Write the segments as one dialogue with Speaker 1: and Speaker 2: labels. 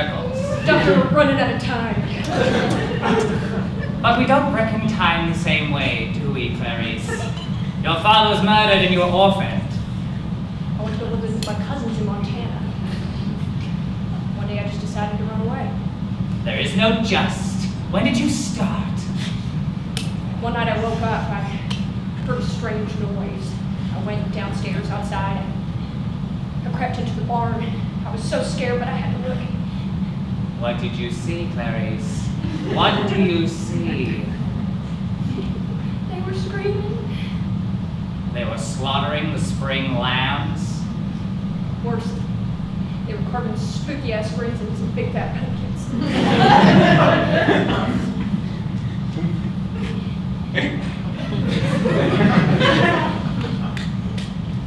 Speaker 1: circles.
Speaker 2: Doctor, we're running out of time.
Speaker 1: But we don't reckon time the same way, do we, Clarice? Your father was murdered and you were orphaned.
Speaker 2: I went to live with my cousins in Montana. One day I just decided to run away.
Speaker 1: There is no just. When did you start?
Speaker 2: One night I woke up, I heard a strange noise. I went downstairs outside and I crept into the barn. I was so scared, but I had to look.
Speaker 1: What did you see, Clarice? What do you see?
Speaker 2: They were screaming.
Speaker 1: They were slaughtering the spring lambs.
Speaker 2: Worse, they were carving spooky-ass rings into some big fat pumpkins.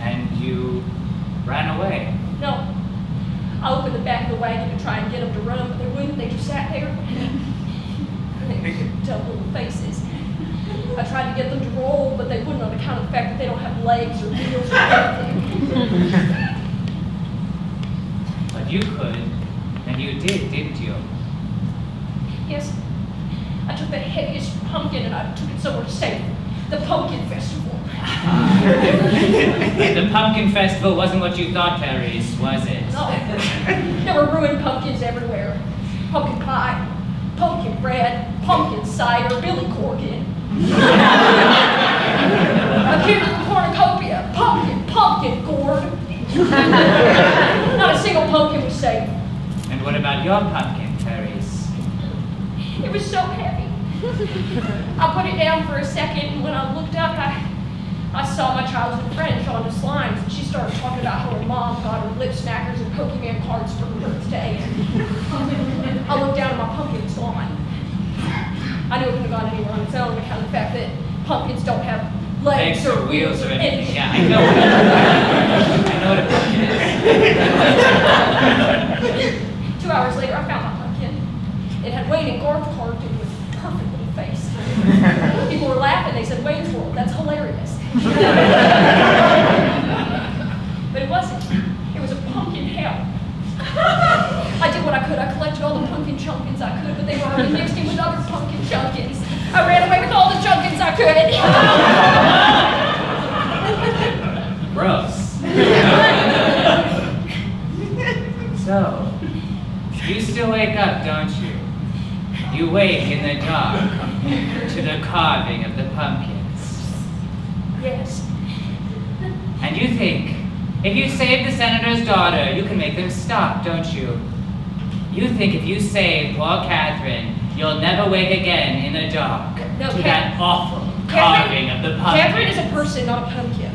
Speaker 1: And you ran away.
Speaker 2: No. I opened the back of the wagon to try and get them to run, but they wouldn't. They just sat there. They were dumb little faces. I tried to get them to roll, but they wouldn't on account of the fact that they don't have legs or wheels or anything.
Speaker 1: But you could, and you did, didn't you?
Speaker 2: Yes. I took the heaviest pumpkin and I took it somewhere safe. The pumpkin festival.
Speaker 1: The pumpkin festival wasn't what you thought, Clarice, was it?
Speaker 2: No. There were ruined pumpkins everywhere. Pumpkin pie, pumpkin bread, pumpkin cider, Billy Corgan. A cute cornucopia, pumpkin gourd. Not a single pumpkin was safe.
Speaker 1: And what about your pumpkin, Clarice?
Speaker 2: It was so heavy. I put it down for a second, and when I looked up, I saw my childhood friend, Shonda Slimes, and she started talking about how her mom got her lip snackers and Pokemon cards for her birthday. And I looked down and my pumpkin was gone. I knew it couldn't have gone anywhere on its own because of the fact that pumpkins don't have legs or wheels or anything.
Speaker 1: Yeah, I know. I know what a pumpkin is.
Speaker 2: 2 hours later, I found my pumpkin. It had Wayne and Garth carved into its perfect little face. People were laughing. They said, "Wayne's World, that's hilarious." But it wasn't. It was a pumpkin hell. I did what I could. I collected all the pumpkin chunkins I could, but they were already mixed in with other pumpkin chunkins. I ran away with all the chunkins I could.
Speaker 1: Gross. So, you still wake up, don't you? You wake in the dark to the carving of the pumpkins.
Speaker 2: Yes.
Speaker 1: And you think, if you save the senator's daughter, you can make them stop, don't you? You think if you save poor Catherine, you'll never wake again in the dark
Speaker 2: No,
Speaker 1: to that awful carving of the pumpkins.
Speaker 2: Catherine is a person, not a pumpkin.